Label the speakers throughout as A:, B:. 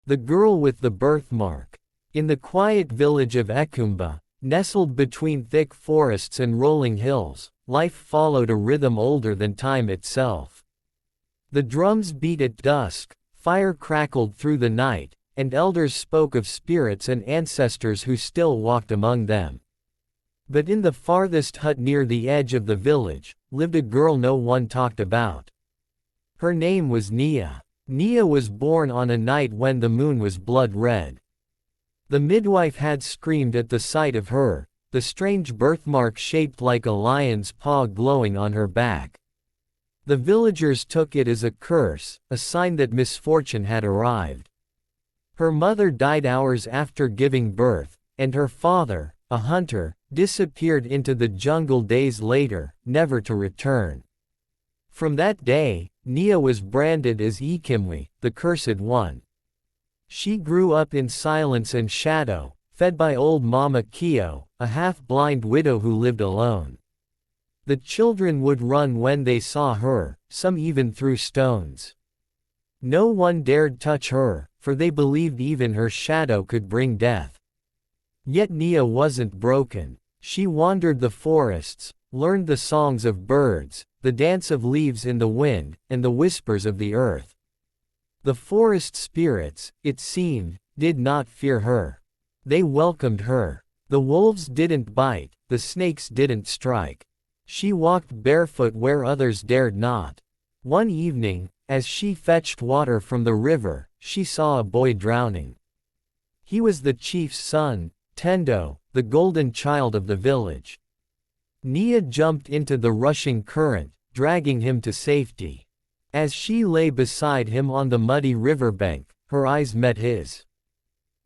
A: The girl with the birthmark. In the quiet village of Ekumba, nestled between thick forests and rolling hills, life followed a rhythm older than time itself. The drums beat at dusk, fire crackled through the night, and elders spoke of spirits and ancestors who still walked among them. But in the farthest hut near the edge of the village, lived a girl no one talked about. Her name was Nia. Nia was born on a night when the moon was blood red. The midwife had screamed at the sight of her, the strange birthmark shaped like a lion's paw glowing on her back. The villagers took it as a curse, a sign that misfortune had arrived. Her mother died hours after giving birth, and her father, a hunter, disappeared into the jungle days later, never to return. From that day, Nia was branded as Ikimwi, the Cursed One. She grew up in silence and shadow, fed by old Mama Kio, a half-blind widow who lived alone. The children would run when they saw her, some even threw stones. No one dared touch her, for they believed even her shadow could bring death. Yet Nia wasn't broken. She wandered the forests, learned the songs of birds, the dance of leaves in the wind, and the whispers of the earth. The forest spirits, it seemed, did not fear her. They welcomed her. The wolves didn't bite, the snakes didn't strike. She walked barefoot where others dared not. One evening, as she fetched water from the river, she saw a boy drowning. He was the chief's son, Tendo, the golden child of the village. Nia jumped into the rushing current, dragging him to safety. As she lay beside him on the muddy riverbank, her eyes met his.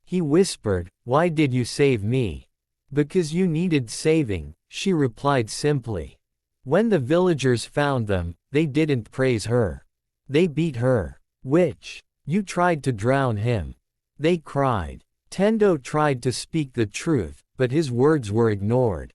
A: He whispered, "Why did you save me?" "Because you needed saving," she replied simply. When the villagers found them, they didn't praise her. They beat her. "Witch! You tried to drown him!" they cried. Tendo tried to speak the truth, but his words were ignored.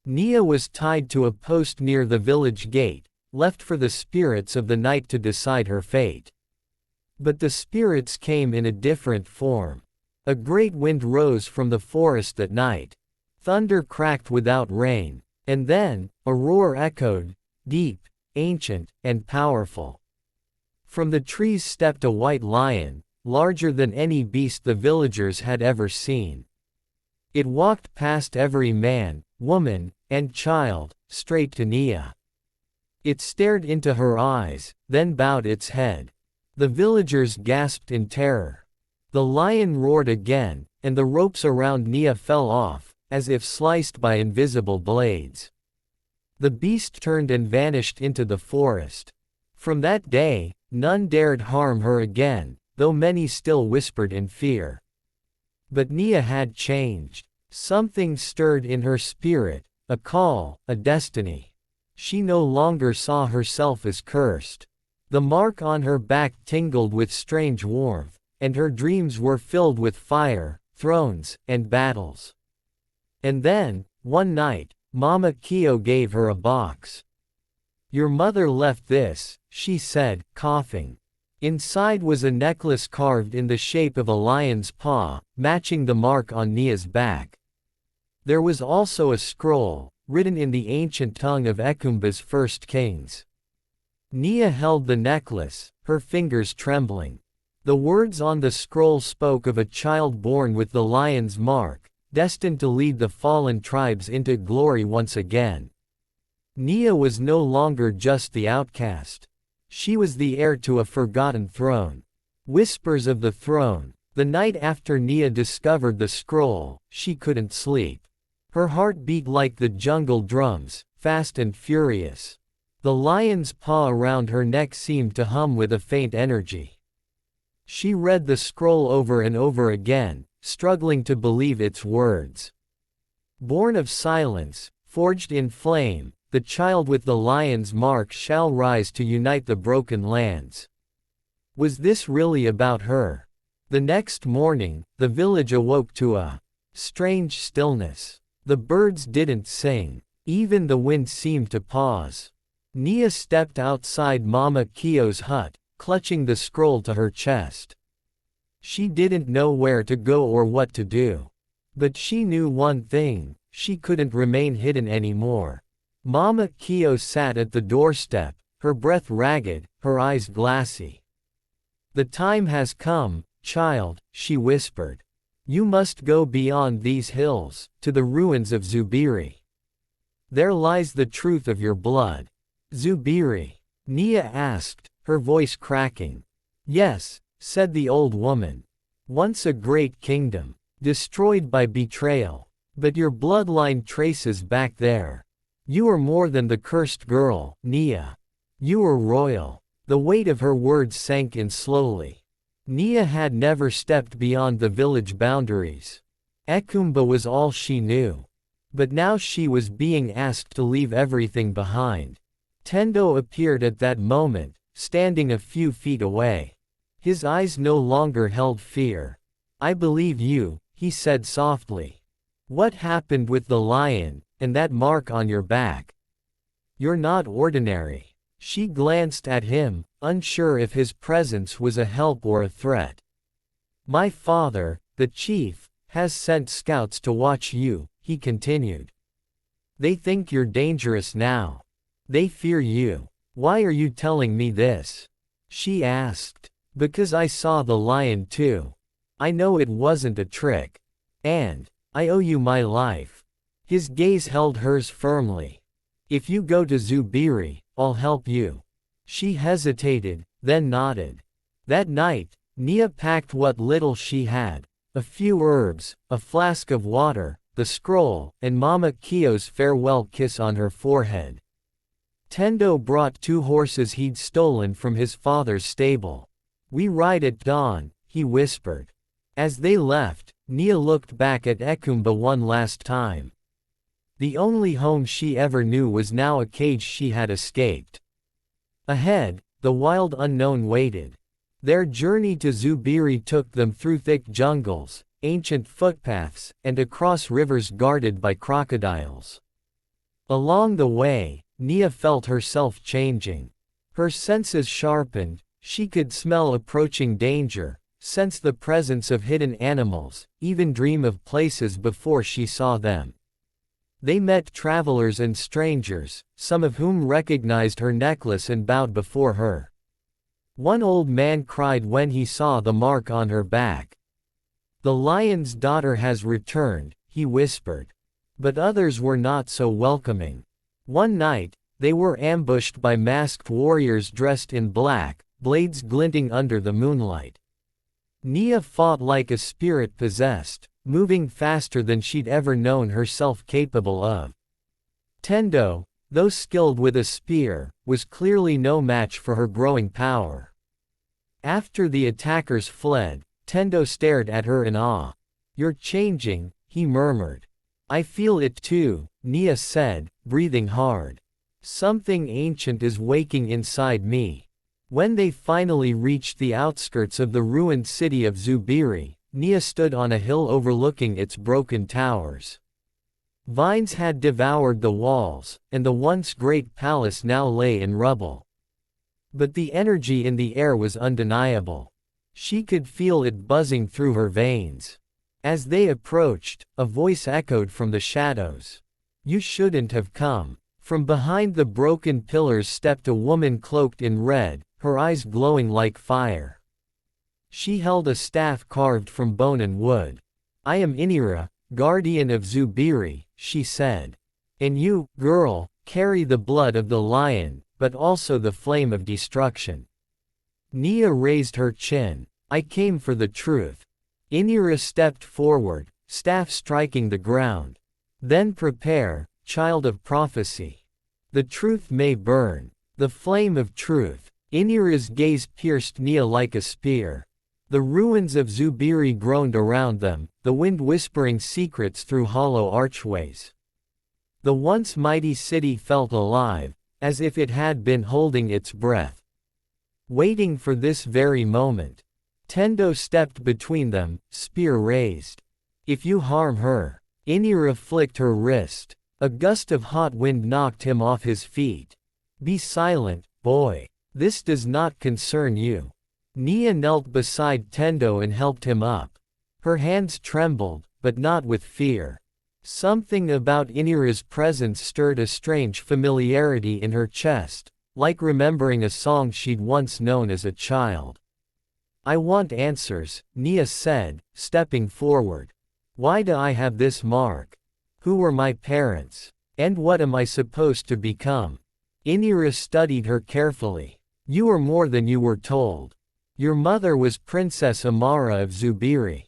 A: Nia was tied to a post near the village gate, left for the spirits of the night to decide her fate. But the spirits came in a different form. A great wind rose from the forest that night. Thunder cracked without rain, and then, a roar echoed, deep, ancient, and powerful. From the trees stepped a white lion, larger than any beast the villagers had ever seen. It walked past every man, woman, and child, straight to Nia. It stared into her eyes, then bowed its head. The villagers gasped in terror. The lion roared again, and the ropes around Nia fell off, as if sliced by invisible blades. The beast turned and vanished into the forest. From that day, none dared harm her again, though many still whispered in fear. But Nia had changed. Something stirred in her spirit, a call, a destiny. She no longer saw herself as cursed. The mark on her back tingled with strange warmth, and her dreams were filled with fire, thrones, and battles. And then, one night, Mama Kio gave her a box. "Your mother left this," she said, coughing. Inside was a necklace carved in the shape of a lion's paw, matching the mark on Nia's back. There was also a scroll, written in the ancient tongue of Ekumba's first kings. Nia held the necklace, her fingers trembling. The words on the scroll spoke of a child born with the lion's mark, destined to lead the fallen tribes into glory once again. Nia was no longer just the outcast. She was the heir to a forgotten throne. Whispers of the throne. The night after Nia discovered the scroll, she couldn't sleep. Her heart beat like the jungle drums, fast and furious. The lion's paw around her neck seemed to hum with a faint energy. She read the scroll over and over again, struggling to believe its words. Born of silence, forged in flame, the child with the lion's mark shall rise to unite the broken lands. Was this really about her? The next morning, the village awoke to a strange stillness. The birds didn't sing. Even the wind seemed to pause. Nia stepped outside Mama Kio's hut, clutching the scroll to her chest. She didn't know where to go or what to do. But she knew one thing, she couldn't remain hidden anymore. Mama Kyo sat at the doorstep, her breath ragged, her eyes glassy. "The time has come, child," she whispered. "You must go beyond these hills, to the ruins of Zubiri. There lies the truth of your blood." "Zubiri?" Nia asked, her voice cracking. "Yes," said the old woman. "Once a great kingdom. Destroyed by betrayal. But your bloodline traces back there. You are more than the cursed girl, Nia. You are royal." The weight of her words sank in slowly. Nia had never stepped beyond the village boundaries. Ekumba was all she knew. But now she was being asked to leave everything behind. Tendo appeared at that moment, standing a few feet away. His eyes no longer held fear. "I believe you," he said softly. "What happened with the lion, and that mark on your back? You're not ordinary." She glanced at him, unsure if his presence was a help or a threat. "My father, the chief, has sent scouts to watch you," he continued. "They think you're dangerous now. They fear you." "Why are you telling me this?" she asked. "Because I saw the lion too. I know it wasn't a trick. And I owe you my life." His gaze held hers firmly. "If you go to Zubiri, I'll help you." She hesitated, then nodded. That night, Nia packed what little she had. A few herbs, a flask of water, the scroll, and Mama Kyo's farewell kiss on her forehead. Tendo brought 2 horses he'd stolen from his father's stable. "We ride at dawn," he whispered. As they left, Nia looked back at Ekumba one last time. The only home she ever knew was now a cage she had escaped. Ahead, the wild unknown waited. Their journey to Zubiri took them through thick jungles, ancient footpaths, and across rivers guarded by crocodiles. Along the way, Nia felt herself changing. Her senses sharpened, she could smell approaching danger, sense the presence of hidden animals, even dream of places before she saw them. They met travelers and strangers, some of whom recognized her necklace and bowed before her. One old man cried when he saw the mark on her back. "The lion's daughter has returned," he whispered. But others were not so welcoming. One night, they were ambushed by masked warriors dressed in black, blades glinting under the moonlight. Nia fought like a spirit possessed, moving faster than she'd ever known herself capable of. Tendo, though skilled with a spear, was clearly no match for her growing power. After the attackers fled, Tendo stared at her in awe. "You're changing," he murmured. "I feel it too," Nia said, breathing hard. "Something ancient is waking inside me." When they finally reached the outskirts of the ruined city of Zubiri, Nia stood on a hill overlooking its broken towers. Vines had devoured the walls, and the once great palace now lay in rubble. But the energy in the air was undeniable. She could feel it buzzing through her veins. As they approached, a voice echoed from the shadows. "You shouldn't have come." From behind the broken pillars stepped a woman cloaked in red, her eyes glowing like fire. She held a staff carved from bone and wood. "I am Inira, guardian of Zubiri," she said. "And you, girl, carry the blood of the lion, but also the flame of destruction." Nia raised her chin. "I came for the truth." Inira stepped forward, staff striking the ground. "Then prepare, child of prophecy. The truth may burn. The flame of truth." Inira's gaze pierced Nia like a spear. The ruins of Zubiri groaned around them, the wind whispering secrets through hollow archways. The once mighty city felt alive, as if it had been holding its breath, waiting for this very moment. Tendo stepped between them, spear raised. "If you harm her." Inira flicked her wrist. A gust of hot wind knocked him off his feet. "Be silent, boy. This does not concern you." Nia knelt beside Tendo and helped him up. Her hands trembled, but not with fear. Something about Inira's presence stirred a strange familiarity in her chest, like remembering a song she'd once known as a child. I want answers, Nia said, stepping forward. Why do I have this mark? Who were my parents? And what am I supposed to become? Inira studied her carefully. You are more than you were told. Your mother was Princess Amara of Zubiri,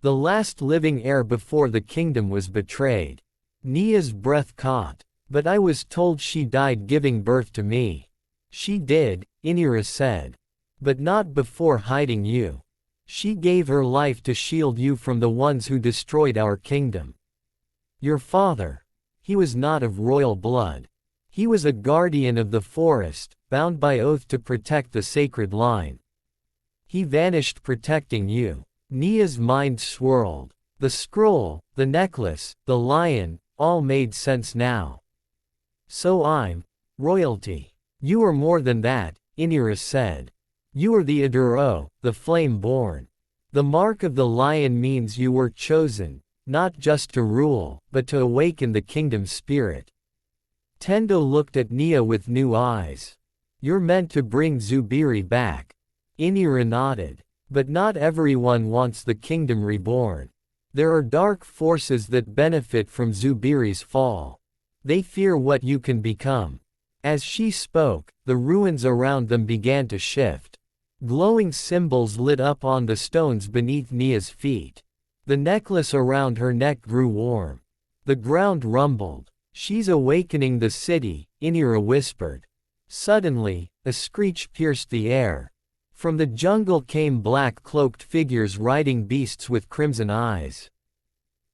A: the last living heir before the kingdom was betrayed. Nia's breath caught. But I was told she died giving birth to me. She did, Inira said. But not before hiding you. She gave her life to shield you from the ones who destroyed our kingdom. Your father. He was not of royal blood. He was a guardian of the forest, bound by oath to protect the sacred line. He vanished protecting you. Nia's mind swirled. The scroll, the necklace, the lion, all made sense now. So I'm royalty. You are more than that, Inira said. You are the Aduro, the flame-born. The mark of the lion means you were chosen, not just to rule, but to awaken the kingdom's spirit. Tendo looked at Nia with new eyes. You're meant to bring Zubiri back. Inira nodded. But not everyone wants the kingdom reborn. There are dark forces that benefit from Zubiri's fall. They fear what you can become. As she spoke, the ruins around them began to shift. Glowing symbols lit up on the stones beneath Nia's feet. The necklace around her neck grew warm. The ground rumbled. She's awakening the city, Inira whispered. Suddenly, a screech pierced the air. From the jungle came black-cloaked figures riding beasts with crimson eyes.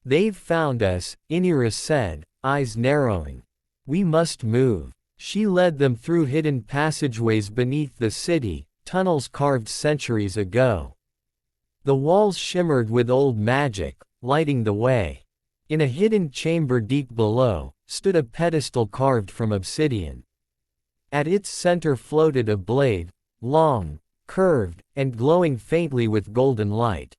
A: They've found us, Inira said, eyes narrowing. We must move. She led them through hidden passageways beneath the city, tunnels carved centuries ago. The walls shimmered with old magic, lighting the way. In a hidden chamber deep below, stood a pedestal carved from obsidian. At its center floated a blade, long, curved, and glowing faintly with golden light.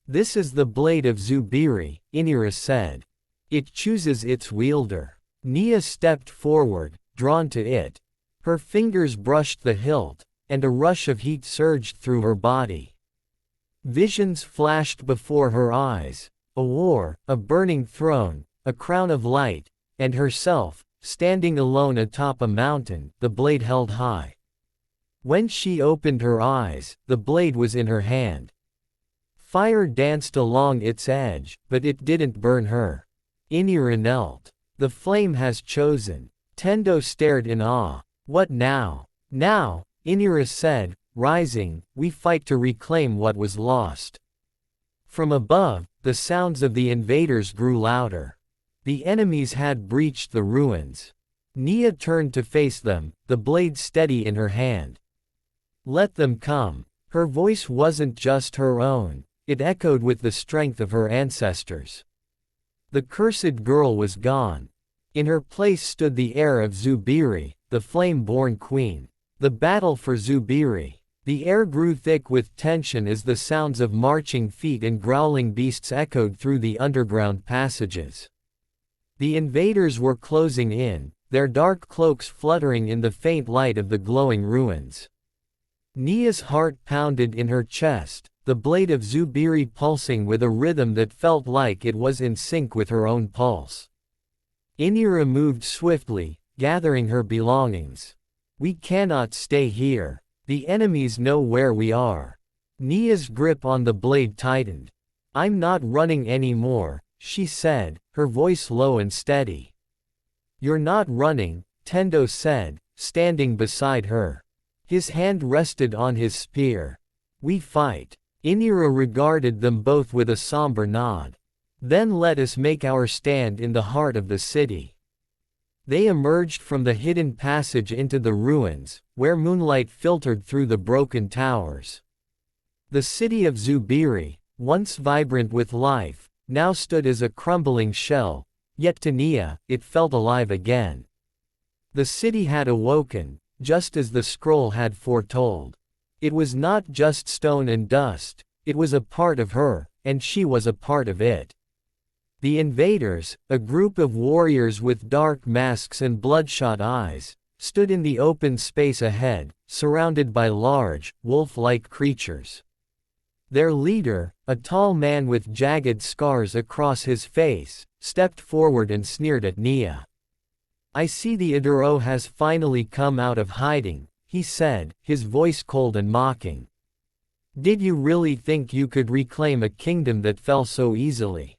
A: This is the blade of Zubiri, Inira said. It chooses its wielder. Nia stepped forward, drawn to it. Her fingers brushed the hilt, and a rush of heat surged through her body. Visions flashed before her eyes. A war, a burning throne, a crown of light, and herself, standing alone atop a mountain, the blade held high. When she opened her eyes, the blade was in her hand. Fire danced along its edge, but it didn't burn her. Inira knelt. The flame has chosen. Tendo stared in awe. What now? Now, Inira said, rising, we fight to reclaim what was lost. From above, the sounds of the invaders grew louder. The enemies had breached the ruins. Nia turned to face them, the blade steady in her hand. Let them come. Her voice wasn't just her own, it echoed with the strength of her ancestors. The cursed girl was gone. In her place stood the heir of Zubiri, the flame-born queen. The battle for Zubiri. The air grew thick with tension as the sounds of marching feet and growling beasts echoed through the underground passages. The invaders were closing in, their dark cloaks fluttering in the faint light of the glowing ruins. Nia's heart pounded in her chest, the blade of Zubiri pulsing with a rhythm that felt like it was in sync with her own pulse. Inira moved swiftly, gathering her belongings. We cannot stay here. The enemies know where we are. Nia's grip on the blade tightened. I'm not running anymore, she said, her voice low and steady. You're not running, Tendo said, standing beside her. His hand rested on his spear. We fight. Inira regarded them both with a somber nod. Then let us make our stand in the heart of the city. They emerged from the hidden passage into the ruins, where moonlight filtered through the broken towers. The city of Zubiri, once vibrant with life, now stood as a crumbling shell, yet to Nia, it felt alive again. The city had awoken, just as the scroll had foretold. It was not just stone and dust, it was a part of her, and she was a part of it. The invaders, a group of warriors with dark masks and bloodshot eyes, stood in the open space ahead, surrounded by large, wolf-like creatures. Their leader, a tall man with jagged scars across his face, stepped forward and sneered at Nia. "I see the Iduro has finally come out of hiding," he said, his voice cold and mocking. "Did you really think you could reclaim a kingdom that fell so easily?"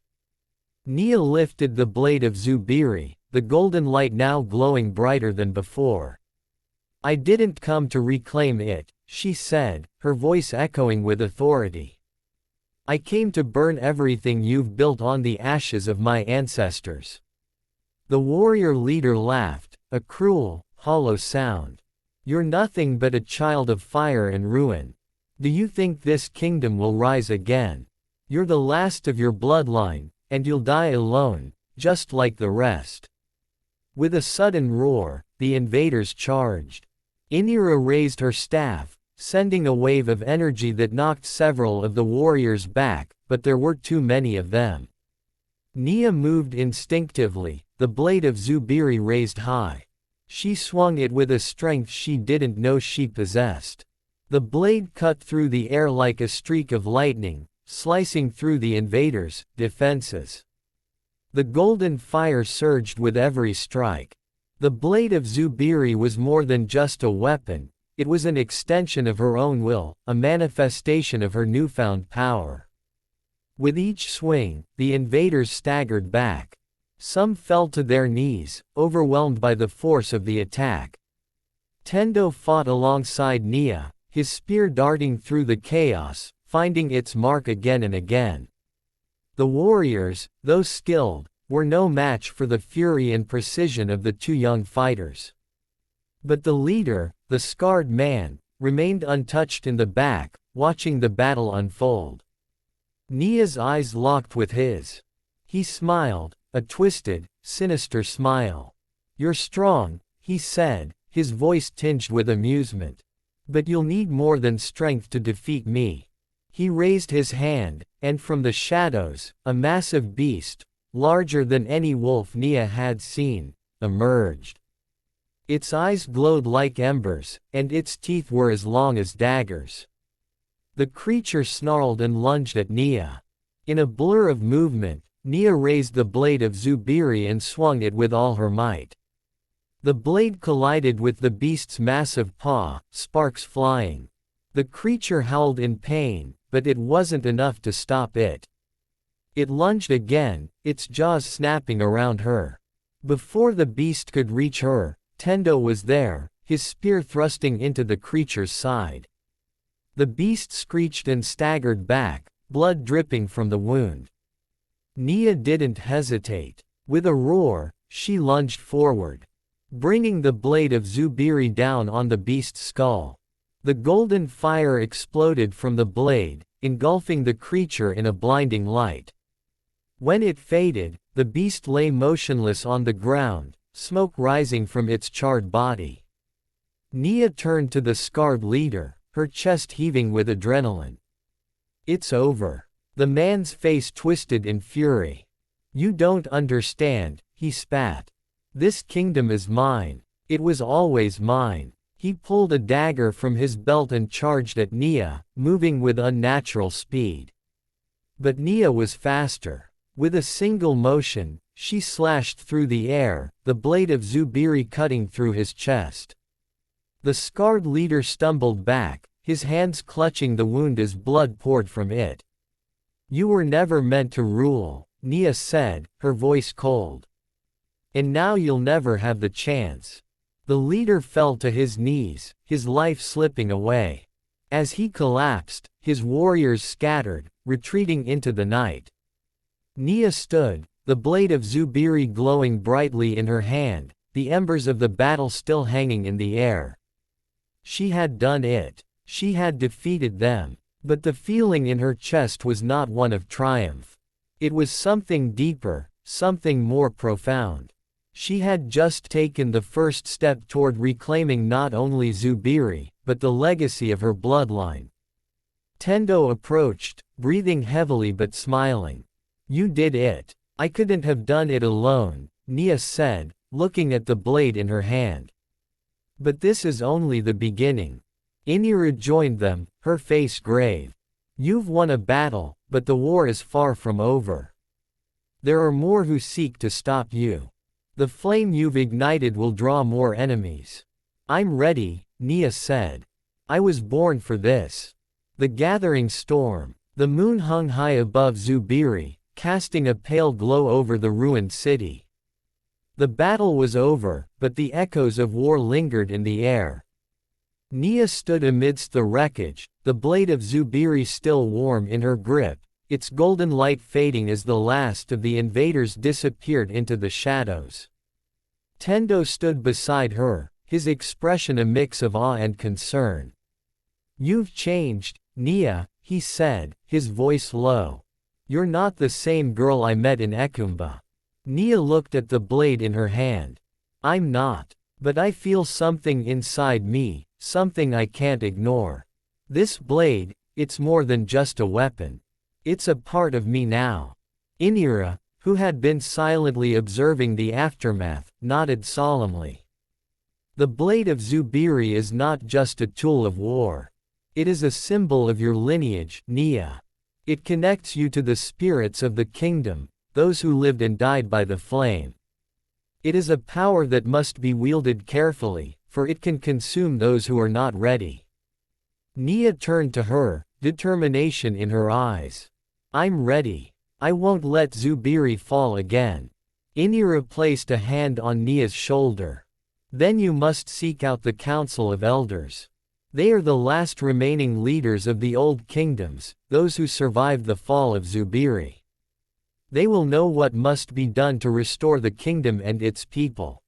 A: Nia lifted the blade of Zubiri, the golden light now glowing brighter than before. "I didn't come to reclaim it," she said, her voice echoing with authority. "I came to burn everything you've built on the ashes of my ancestors." The warrior leader laughed, a cruel, hollow sound. "You're nothing but a child of fire and ruin. Do you think this kingdom will rise again? You're the last of your bloodline, and you'll die alone, just like the rest." With a sudden roar, the invaders charged. Inira raised her staff, sending a wave of energy that knocked several of the warriors back, but there were too many of them. Nia moved instinctively, the blade of Zubiri raised high. She swung it with a strength she didn't know she possessed. The blade cut through the air like a streak of lightning, slicing through the invaders' defenses. The golden fire surged with every strike. The blade of Zubiri was more than just a weapon, it was an extension of her own will, a manifestation of her newfound power. With each swing, the invaders staggered back. Some fell to their knees, overwhelmed by the force of the attack. Tendo fought alongside Nia, his spear darting through the chaos, finding its mark again and again. The warriors, though skilled, were no match for the fury and precision of the two young fighters. But the leader, the scarred man, remained untouched in the back, watching the battle unfold. Nia's eyes locked with his. He smiled, a twisted, sinister smile. "You're strong," he said, his voice tinged with amusement. "But you'll need more than strength to defeat me." He raised his hand, and from the shadows, a massive beast, larger than any wolf Nia had seen, emerged. Its eyes glowed like embers, and its teeth were as long as daggers. The creature snarled and lunged at Nia. In a blur of movement, Nia raised the blade of Zubiri and swung it with all her might. The blade collided with the beast's massive paw, sparks flying. The creature howled in pain, but it wasn't enough to stop it. It lunged again, its jaws snapping around her. Before the beast could reach her, Tendo was there, his spear thrusting into the creature's side. The beast screeched and staggered back, blood dripping from the wound. Nia didn't hesitate. With a roar, she lunged forward, bringing the blade of Zubiri down on the beast's skull. The golden fire exploded from the blade, engulfing the creature in a blinding light. When it faded, the beast lay motionless on the ground, smoke rising from its charred body. Nia turned to the scarred leader, her chest heaving with adrenaline. "It's over." The man's face twisted in fury. "You don't understand," he spat. "This kingdom is mine. It was always mine." He pulled a dagger from his belt and charged at Nia, moving with unnatural speed. But Nia was faster. With a single motion, she slashed through the air, the blade of Zubiri cutting through his chest. The scarred leader stumbled back, his hands clutching the wound as blood poured from it. "You were never meant to rule," Nia said, her voice cold. "And now you'll never have the chance." The leader fell to his knees, his life slipping away. As he collapsed, his warriors scattered, retreating into the night. Nia stood, the blade of Zubiri glowing brightly in her hand, the embers of the battle still hanging in the air. She had done it. She had defeated them. But the feeling in her chest was not one of triumph. It was something deeper, something more profound. She had just taken the first step toward reclaiming not only Zubiri, but the legacy of her bloodline. Tendo approached, breathing heavily but smiling. You did it. I couldn't have done it alone, Nia said, looking at the blade in her hand. But this is only the beginning. Inira joined them, her face grave. You've won a battle, but the war is far from over. There are more who seek to stop you. The flame you've ignited will draw more enemies. I'm ready, Nia said. I was born for this. The gathering storm. The moon hung high above Zubiri, casting a pale glow over the ruined city. The battle was over, but the echoes of war lingered in the air. Nia stood amidst the wreckage, the blade of Zubiri still warm in her grip, its golden light fading as the last of the invaders disappeared into the shadows. Tendo stood beside her, his expression a mix of awe and concern. You've changed, Nia, he said, his voice low. You're not the same girl I met in Ekumba. Nia looked at the blade in her hand. I'm not. But I feel something inside me, something I can't ignore. This blade, it's more than just a weapon. It's a part of me now. Inira, who had been silently observing the aftermath, nodded solemnly. The blade of Zubiri is not just a tool of war. It is a symbol of your lineage, Nia. It connects you to the spirits of the kingdom, those who lived and died by the flame. It is a power that must be wielded carefully, for it can consume those who are not ready. Nia turned to her, determination in her eyes. I'm ready. I won't let Zubiri fall again. Inira placed a hand on Nia's shoulder. Then you must seek out the Council of Elders. They are the last remaining leaders of the old kingdoms, those who survived the fall of Zubiri. They will know what must be done to restore the kingdom and its people.